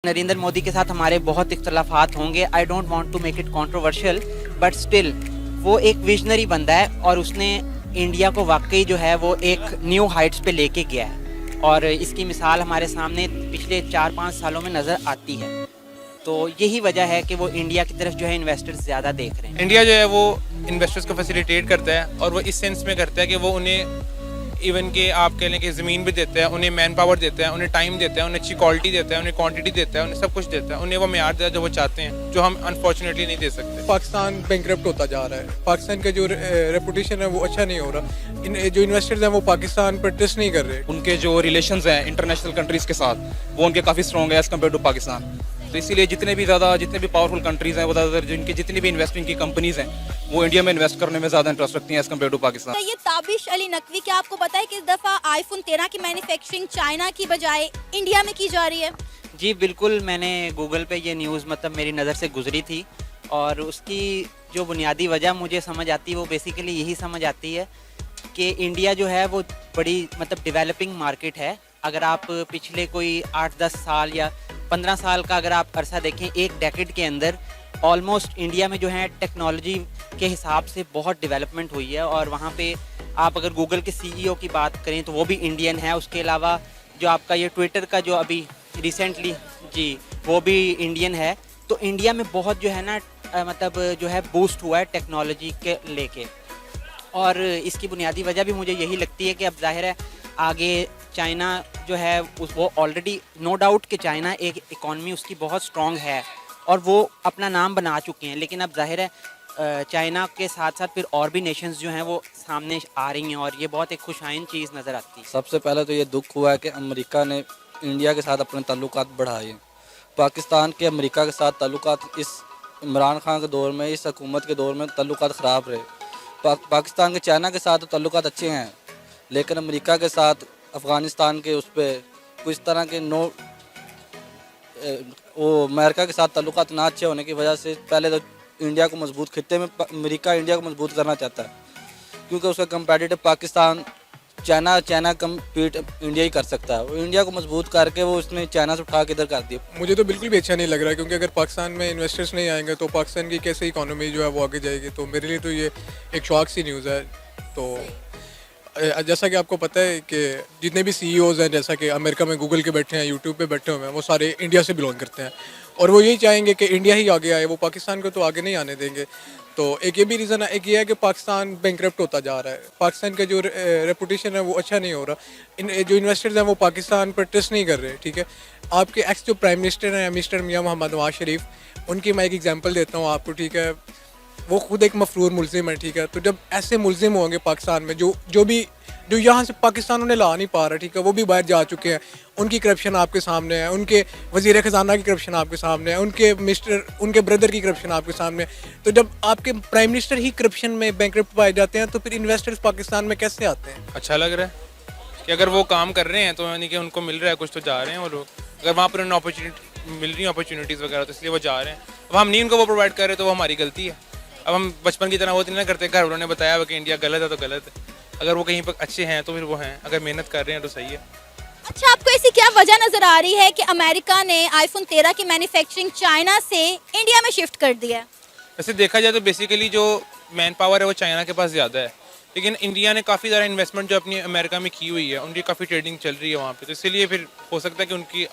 नरेंद्र मोदी के साथ हमारे बहुत इख्तलाफात होंगे। I don't want to make it controversial but still वो एक विजनरी बंदा है और उसने इंडिया को वाकई जो है वो एक न्यू हाइट्स पे लेके गया है और इसकी मिसाल हमारे सामने पिछले 4-5 सालों में नज़र आती है। तो यही वजह है कि वो इंडिया की तरफ जो है इन्वेस्टर्स ज़्यादा देख रहे हैं। इंडिया जो है वो इन्वेस्टर्स को फैसिलिटेट करता है और वो इस सेंस में करता है कि वो उन्हें इवन के आप कह लें कि ज़मीन भी देता है, उन्हें मैन पावर देता है, उन्हें टाइम देता है, उन्हें अच्छी क्वालिटी देता है, उन्हें क्वांटिटी देता है, उन्हें सब कुछ देता है, उन्हें वो मेयार देता है जो वो चाहते हैं, जो हम अनफॉर्चुनेटली नहीं दे सकते। पाकिस्तान बैंकरप्ट होता जा रहा है। पाकिस्तान का जो रेपुटेशन है वो अच्छा नहीं हो रहा। जो इन्वेस्टर्स हैं वो पाकिस्तान पर ट्रस्ट नहीं कर रहे। उनके जो रिलेशंस हैं इंटरनेशनल कंट्रीज़ के साथ वो उनके काफ़ी स्ट्रॉन्ग है एज़ कम्पेयर टू पाकिस्तान। तो इसीलिए जितने भी पावरफुल कंट्रीज़ हैं वो ज़्यादातर जिनकी जितनी भी इन्वेस्टिंग की कंपनीज़ हैं वो इंडिया में इन्वेस्ट करने में ज़्यादा इंटरेस्ट रखती हैं एज़ कम्पेयर टू पाकिस्तान। ये ताबिश अली नकवी, क्या आपको पता है कि इस दफ़ा आईफोन 13 की मैन्युफैक्चरिंग चाइना की बजाय इंडिया में की जा रही है? जी बिल्कुल, मैंने गूगल पे ये न्यूज़ मेरी नज़र से गुजरी थी और उसकी जो बुनियादी वजह मुझे समझ आती है वो बेसिकली यही समझ आती है कि इंडिया जो है वो बड़ी डेवलपिंग मार्केट है। अगर आप पिछले कोई 8-10 साल या 15 साल का अगर आप अरसा देखें, एक डेकेड के अंदर ऑलमोस्ट इंडिया में जो है टेक्नोलॉजी के हिसाब से बहुत डेवलपमेंट हुई है और वहाँ पे आप अगर गूगल के सीईओ की बात करें तो वो भी इंडियन है। उसके अलावा जो आपका ये ट्विटर का जो अभी रिसेंटली जी वो भी इंडियन है। तो इंडिया में बहुत जो है ना जो है बूस्ट हुआ है टेक्नोलॉजी के लेके और इसकी बुनियादी वजह भी मुझे यही लगती है कि अब जाहिर है आगे चाइना जो है वो ऑलरेडी नो डाउट कि चाइना एक इकॉनमी उसकी बहुत स्ट्रॉन्ग है और वो अपना नाम बना चुके हैं, लेकिन अब जाहिर है चाइना के साथ साथ फिर और भी नेशंस जो हैं वो सामने आ रही हैं और ये बहुत एक खुशाइन चीज़ नज़र आती है। सबसे पहले तो ये दुख हुआ है कि अमेरिका ने इंडिया के साथ अपने ताल्लुकात बढ़ाए। पाकिस्तान के अमेरिका के साथ ताल्लुकात इस इमरान खान के दौर में, इस हुकूमत के दौर में ताल्लुकात ख़राब रहे। पाकिस्तान के चाइना के साथ तो ताल्लुकात अच्छे हैं, लेकिन अमेरिका के साथ अफ़गानिस्तान के उस पर कुछ तरह के वो अमेरिका के साथ ताल्लुकात ना अच्छे होने की वजह से पहले तो इंडिया को मजबूत खित्ते में अमेरिका इंडिया को मजबूत करना चाहता है क्योंकि उसका competitive Pakistan China compete India ही कर सकता है। वो इंडिया को मजबूत करके वो उसने चाइना से उठा के इधर कर दिया। मुझे तो बिल्कुल भी अच्छा नहीं लग रहा क्योंकि अगर पाकिस्तान में इन्वेस्टर्स नहीं आएंगे तो पाकिस्तान की कैसे इकोनॉमी जो है वो आगे जाएगी। तो मेरे लिए तो ये एक शॉक सी न्यूज़ है। तो जैसा कि आपको पता है कि जितने भी सीईओज़ हैं, जैसा कि अमेरिका में गूगल के बैठे हैं, यूट्यूब पे बैठे हुए हैं, वो सारे इंडिया से बिलोंग करते हैं और वो यही चाहेंगे कि इंडिया ही आगे आए। वो पाकिस्तान को तो आगे नहीं आने देंगे। तो एक ये भी रीज़न है, एक ये है कि पाकिस्तान बैंकरप्ट होता जा रहा है। पाकिस्तान का जो रेपुटेशन है वो अच्छा नहीं हो रहा। जो इन्वेस्टर्स हैं वो पाकिस्तान पर ट्रस्ट नहीं कर रहे। ठीक है, आपके एक्स जो प्राइम मिनिस्टर हैं मिस्टर मियां मोहम्मद नवाज शरीफ, उनकी मैं एक एग्जांपल देता हूँ आपको। ठीक है, वो खुद एक मफरूर मुलजिम है। ठीक है, तो जब ऐसे मुलजिम होंगे पाकिस्तान में जो यहाँ से पाकिस्तान उन्हें ला नहीं पा रहा, ठीक है, वो भी बाहर जा चुके हैं, उनकी करप्शन आपके सामने है, उनके वज़ीर ख़जाना की करप्शन आपके सामने है, उनके ब्रदर की करप्शन आपके सामने है। तो जब आपके प्राइम मिनिस्टर ही करप्शन में बैंकरप्ट पाए जाते हैं तो फिर इन्वेस्टर्स पाकिस्तान में कैसे आते हैं? अच्छा लग रहा है कि अगर वो काम कर रहे हैं तो यानी कि उनको मिल रहा है कुछ, तो जा रहे हैं वो लोग। अगर वहाँ पर उन्हें मिल रही अपॉर्चुनिटीज़ वगैरह तो इसलिए वो जा रहे हैं। अब हम नहीं उनको वो प्रोवाइड कर रहे तो वो हमारी गलती है। अब हम बचपन की तरह वो नहीं करते, घर वालों ने बताया हुआ कि इंडिया गलत है तो गलत है। अगर वो कहीं पर अच्छे हैं तो फिर वो हैं, अगर मेहनत कर रहे हैं तो सही है। अच्छा, आपको ऐसी क्या वजह नजर आ रही है कि अमेरिका ने आईफोन 13 की मैन्युफैक्चरिंग चाइना से इंडिया में शिफ्ट कर दिया है? वैसे देखा जाए तो बेसिकली जो मैन पावर है वो चाइना के पास ज़्यादा है, लेकिन इंडिया ने काफ़ी ज़्यादा इन्वेस्टमेंट जो अपनी अमेरिका में की हुई है, उनकी काफ़ी ट्रेडिंग चल रही है वहाँ पे। तो इसीलिए फिर हो सकता है कि उनकी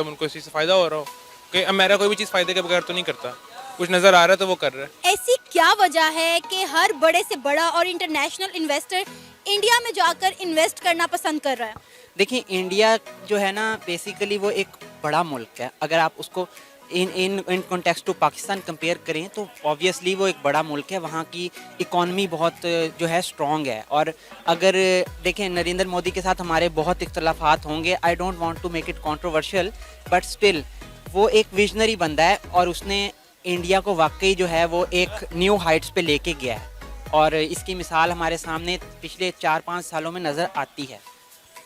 उनको इस चीज़ से फ़ायदा हो रहा हो कि अमेरिका कोई भी चीज़ फ़ायदे के बगैर तो नहीं करता। कुछ नज़र आ रहा है तो वो कर रहा है। ऐसी क्या वजह है कि हर बड़े से बड़ा और इंटरनेशनल इन्वेस्टर इंडिया में जाकर इन्वेस्ट करना पसंद कर रहा है? देखिए, इंडिया जो है ना बेसिकली वो एक बड़ा मुल्क है। अगर आप उसको in context to Pakistan compare करें तो ऑब्वियसली वो एक बड़ा मुल्क है। वहाँ की इकॉनमी बहुत जो है स्ट्रॉन्ग है और अगर देखें नरेंद्र मोदी के साथ हमारे बहुत इख्तलाफात होंगे। I don't want to make it controversial but still वो एक विजनरी बंदा है और उसने इंडिया को वाकई जो है वो एक न्यू हाइट्स पे लेके गया है और इसकी मिसाल हमारे सामने पिछले 4-5 सालों में नज़र आती है।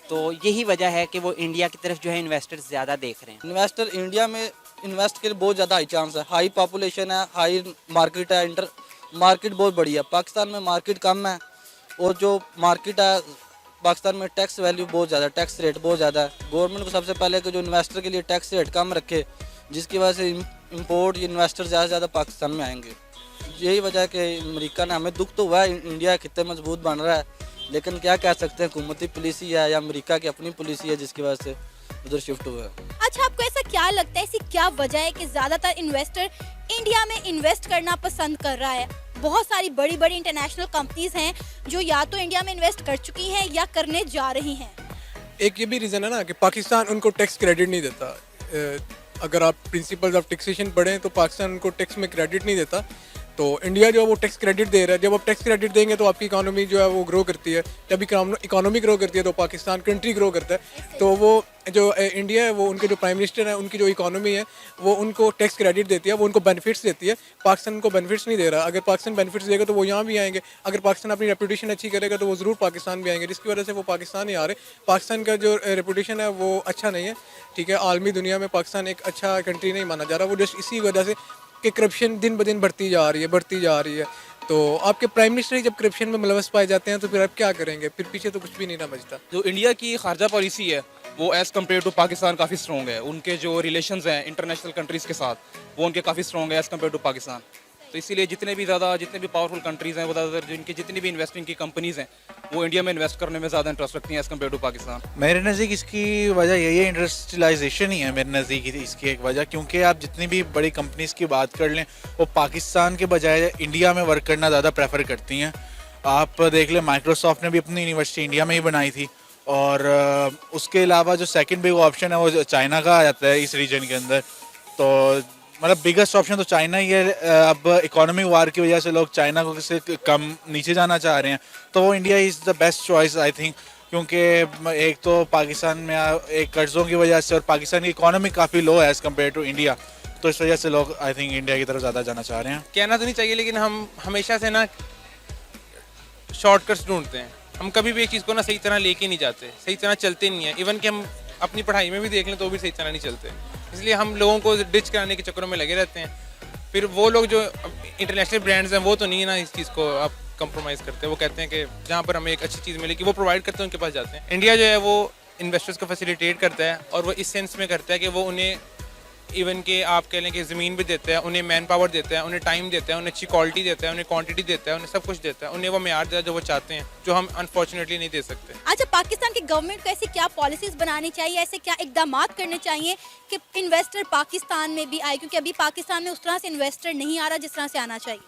तो यही वजह है कि वो इंडिया की तरफ जो है इन्वेस्टर्स ज़्यादा देख रहे हैं। इन्वेस्टर इंडिया में इन्वेस्ट के लिए बहुत ज़्यादा हाई चांस है। हाई पॉपुलेशन है, हाई मार्केट है, मार्केट बहुत बड़ी है। पाकिस्तान में मार्केट कम है और जो मार्केट है पाकिस्तान में टैक्स वैल्यू बहुत ज़्यादा है, टैक्स रेट बहुत ज़्यादा है। गवर्नमेंट को सबसे पहले कि जो इन्वेस्टर के लिए टैक्स रेट कम रखे, जिसकी वजह से इंपोर्ट इन्वेस्टर ज़्यादा से ज़्यादा पाकिस्तान में आएंगे। यही वजह है कि अमेरिका ने, हमें दुख तो हुआ है, इंडिया कितने मजबूत बन रहा है, लेकिन क्या कह सकते हैं, हुकूमती पॉलिसी है या अमेरिका की अपनी पॉलिसी है जिसकी वजह से उधर शिफ्ट हुआ है। अच्छा, आपको ऐसा क्या लगता है, ऐसी क्या वजह है कि ज्यादातर इन्वेस्टर इंडिया में इन्वेस्ट करना पसंद कर रहा है? बहुत सारी बड़ी बड़ी इंटरनेशनल कंपनीज हैं जो या तो इंडिया में इन्वेस्ट कर चुकी हैं या करने जा रही हैं। एक ये भी रीज़न है ना कि पाकिस्तान उनको टैक्स क्रेडिट नहीं देता। अगर आप प्रिंसिपल्स ऑफ टैक्सेशन पढ़ें तो पाकिस्तान उनको टैक्स में क्रेडिट नहीं देता, तो इंडिया जो है वो टैक्स क्रेडिट दे रहा है। जब आप टैक्स क्रेडिट देंगे तो आपकी इकोनॉमी जो है वो ग्रो करती है, जब इकोनॉमी ग्रो करती है तो पाकिस्तान कंट्री ग्रो करता है। तो वो जो इंडिया है वो उनके जो प्राइम मिनिस्टर है, उनकी जो इकोनॉमी है वो उनको टैक्स क्रेडिट देती है, वो उनको बेनिफिट्स देती है। पाकिस्तान उनको बेनिफिट्स नहीं दे रहा। अगर पाकिस्तान बेनिफिट्स देगा तो वो यहाँ भी आएंगे, अगर पाकिस्तान अपनी रेपुटेशन अच्छी करेगा तो वो ज़रूर पाकिस्तान भी आएंगे, जिसकी वजह से वो पाकिस्तान ही आ रहे। पाकिस्तान का जो रेपुटेशन है वो अच्छा नहीं है, ठीक है। आलमी दुनिया में पाकिस्तान एक अच्छा कंट्री नहीं माना जा रहा, वो जस्ट इसी वजह से कि करप्शन दिन ब दिन बढ़ती जा रही है। तो आपके प्राइम मिनिस्टर ही जब करप्शन में मुलवस पाए जाते हैं तो फिर आप क्या करेंगे? फिर पीछे तो कुछ भी नहीं ना बचता। जो इंडिया की खारजा पॉलिसी है वो एज़ कम्पेयर टू पाकिस्तान काफ़ी स्ट्रॉन्ग है। उनके जो रिलेशंस हैं इंटरनेशनल कंट्रीज़ के साथ वो उनके काफ़ी स्ट्रॉन्ग है एज़ कम्पेयर टू पाकिस्तान। तो इसीलिए जितने भी पावरफुल कंट्रीज़ हैं वो ज़्यादातर जिनकी जितनी भी इन्वेस्टिंग की कंपनीज़ हैं वो इंडिया में इन्वेस्ट करने में ज़्यादा इंटरेस्ट रखती हैं एज़ कम्पेयर टू पाकिस्तान। मेरे नज़दीक इसकी वजह यही है, इंडस्ट्रियलाइजेशन ही है मेरे नज़दीक इसकी एक वजह। क्योंकि आप जितनी भी बड़ी कंपनीज़ की बात कर लें वो पाकिस्तान के बजाय इंडिया में वर्क करना ज़्यादा प्रेफर करती हैं। आप देख लें माइक्रोसॉफ्ट ने भी अपनी यूनिवर्सिटी इंडिया में ही बनाई थी, और उसके अलावा जो सेकंड बिग ऑप्शन है वो चाइना का आ जाता है इस रीजन के अंदर। तो मतलब बिगेस्ट ऑप्शन तो चाइना ही है। अब इकोनॉमिक वार की वजह से लोग चाइना को से कम नीचे जाना चाह रहे हैं, तो वो India is the best choice I think. क्योंकि एक तो पाकिस्तान में एक कर्ज़ों की वजह से और पाकिस्तान की इकोनॉमी काफ़ी लो है एज़ कम्पेयर टू इंडिया, तो इस वजह से लोग आई थिंक इंडिया की तरफ ज़्यादा जाना चाह रहे हैं। कहना तो नहीं चाहिए, लेकिन हम हमेशा से ना शॉर्टकट्स ढूंढते हैं। हम कभी भी एक चीज़ को ना सही तरह लेके नहीं जाते, सही तरह चलते नहीं है। इवन कि हम अपनी पढ़ाई में भी देख लें तो भी सही तरह नहीं चलते, इसलिए हम लोगों को डिच कराने के चक्करों में लगे रहते हैं। फिर वो लोग जो इंटरनेशनल ब्रांड्स हैं वो तो नहीं है ना इस चीज़ को आप कंप्रोमाइज़ करते हैं। वो कहते हैं कि जहाँ पर हमें एक अच्छी चीज़ मिलेगी वो प्रोवाइड करते हैं, उनके पास जाते हैं। इंडिया जो है वो इन्वेस्टर्स को फैसिलिटेट करता है, और वो इस सेंस में करता है कि वो उन्हें इवन के आप कह लें कि ज़मीन भी देता है, उन्हें मैन पावर देता है, उन्हें टाइम देता है, उन्हें अच्छी क्वालिटी देता है, उन्हें क्वांटिटी देता है, उन्हें सब कुछ देता है, उन्हें वो मेयार देता है जो वो चाहते हैं, जो हम अनफॉर्चुनेटली नहीं दे सकते। अच्छा, पाकिस्तान की गवर्नमेंट को ऐसी क्या पॉलिसीज बनानी चाहिए, ऐसे क्या इकदाम करने चाहिए कि इन्वेस्टर पाकिस्तान में भी आए? क्योंकि अभी पाकिस्तान में उस तरह से इन्वेस्टर नहीं आ रहा जिस तरह से आना चाहिए।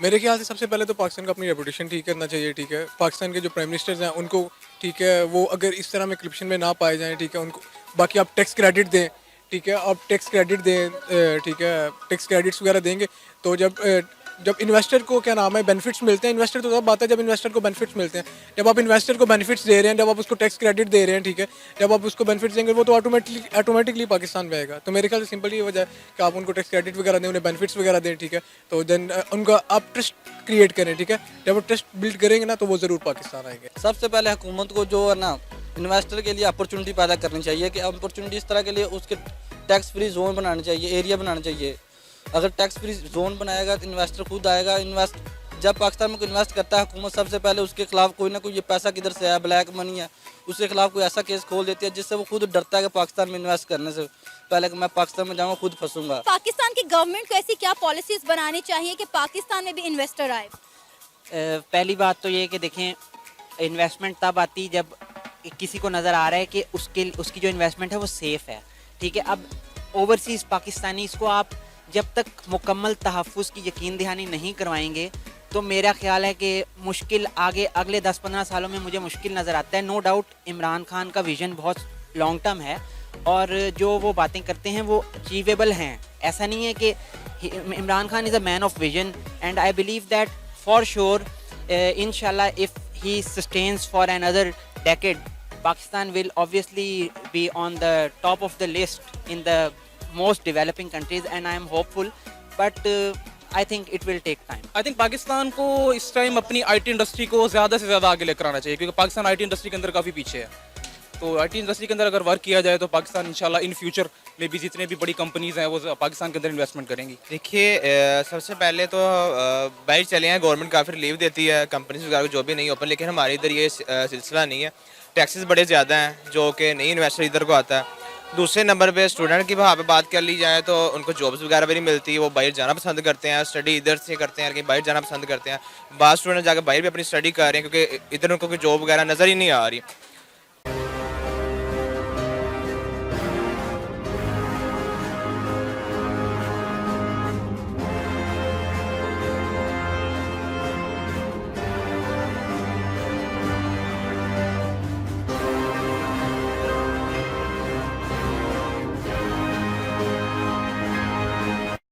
मेरे ख्याल से सबसे पहले तो पाकिस्तान को अपनी रेपुटेशन ठीक करना चाहिए, ठीक है। पाकिस्तान के जो प्राइम मिनिस्टर्स हैं उनको, ठीक है, वो अगर इस तरह में करप्शन में ना पाए जाएं, ठीक है, उनको बाकी आप टैक्स क्रेडिट दें, ठीक है, आप टैक्स क्रेडिट दें, ठीक है, टैक्स क्रेडिट्स वगैरह देंगे तो जब इन्वेस्टर को क्या नाम है बेनिफिट्स मिलते हैं। इन्वेस्टर तो तब आता है जब इन्वेस्टर को बेनिफिट्स मिलते हैं। जब आप इन्वेस्टर को बेनिफिट्स दे रहे हैं, जब आप उसको टैक्स क्रेडिट दे रहे हैं, ठीक है, जब आप उसको बेनिफिट्स देंगे वो तो ऑटोमेटिकली पाकिस्तान में आएगा। तो मेरे ख्याल से सिंपल ये वजह है कि आप उनको टैक्स क्रेडिट वगैरह दें, उन्हें बेनिफिट्स वगैरह दें, ठीक है। तो देन उनका आप ट्रस्ट क्रिएट करें, ठीक है। जब वो ट्रस्ट बिल्ड करेंगे ना तो वो ज़रूर पाकिस्तान आएंगे। सबसे पहले हुकूमत को जो है ना इन्वेस्टर के लिए अपॉर्चुनिटी पैदा करनी चाहिए कि अपॉर्चुनिटी इस तरह के लिए उसके टैक्स फ्री जोन बनाने चाहिए, एरिया बनाना चाहिए। अगर टैक्स फ्री जोन बनाएगा तो इन्वेस्टर खुद आएगा। जब पाकिस्तान में कोई इन्वेस्ट करता है हुकूमत सबसे पहले उसके खिलाफ कोई ना कोई ये पैसा किधर से है, ब्लैक मनी है, उसके खिलाफ कोई ऐसा केस खोल देती है जिससे वो खुद डरता है कि पाकिस्तान में इन्वेस्ट करने से पहले कि मैं पाकिस्तान में जाऊँगा खुद फंसूंगा। पाकिस्तान की गवर्नमेंट को ऐसी क्या पॉलिसीज बनानी चाहिए कि पाकिस्तान में भी इन्वेस्टर आए? पहली बात तो ये कि देखें, इन्वेस्टमेंट तब आती जब किसी को नज़र आ रहा है कि उसकी जो इन्वेस्टमेंट है वो सेफ़ है, ठीक है। अब ओवरसीज़ पाकिस्तानीज़ को आप जब तक मुकम्मल तहफ़्फ़ुज़ की यकीन दहानी नहीं करवाएंगे तो मेरा ख्याल है कि मुश्किल आगे अगले 10-15 सालों में मुझे मुश्किल नज़र आता है। नो डाउट इमरान खान का विज़न बहुत लॉन्ग टर्म है और जो वो बातें करते हैं वो अचीवेबल हैं। ऐसा नहीं है कि Imran Khan is a man of vision and I believe that for sure इंशाल्लाह if he sustains for another decade, Pakistan will obviously be on the top of the list in the most developing countries and I am hopeful, but I think it will take time. I think Pakistan को इस time अपनी IT industry को ज़्यादा से ज़्यादा आगे लेकर आना चाहिए, क्योंकि पाकिस्तान आईटी इंडस्ट्री के अंदर काफ़ी पीछे है। तो आईटी इंडस्ट्री के अंदर अगर वर्क किया जाए तो पाकिस्तान इंशाल्लाह इन फ्यूचर में भी जितने भी बड़ी कंपनीज हैं वो पाकिस्तान के अंदर इन्वेस्टमेंट करेंगी। देखिए सबसे पहले तो बाहर चले हैं, गवर्नमेंट काफ़ी रिलीव देती है कंपनीज वगैरह को जो भी नहीं ओपन, लेकिन हमारे इधर ये सिलसिला नहीं है। टैक्सेस बड़े ज़्यादा हैं जो कि नई इन्वेस्टर इधर को आता है। दूसरे नंबर पे स्टूडेंट की वहाँ पे बात कर ली जाए तो उनको जॉब्स वगैरह भी नहीं मिलती, वो बाहर जाना पसंद करते हैं, स्टडी इधर से करते हैं लेकिन बाहर जाना पसंद करते हैं। बाद स्टूडेंट जाकर बाहर भी अपनी स्टडी कर रहे हैं क्योंकि इधर उनको कोई जॉब वगैरह नज़र ही नहीं आ रही।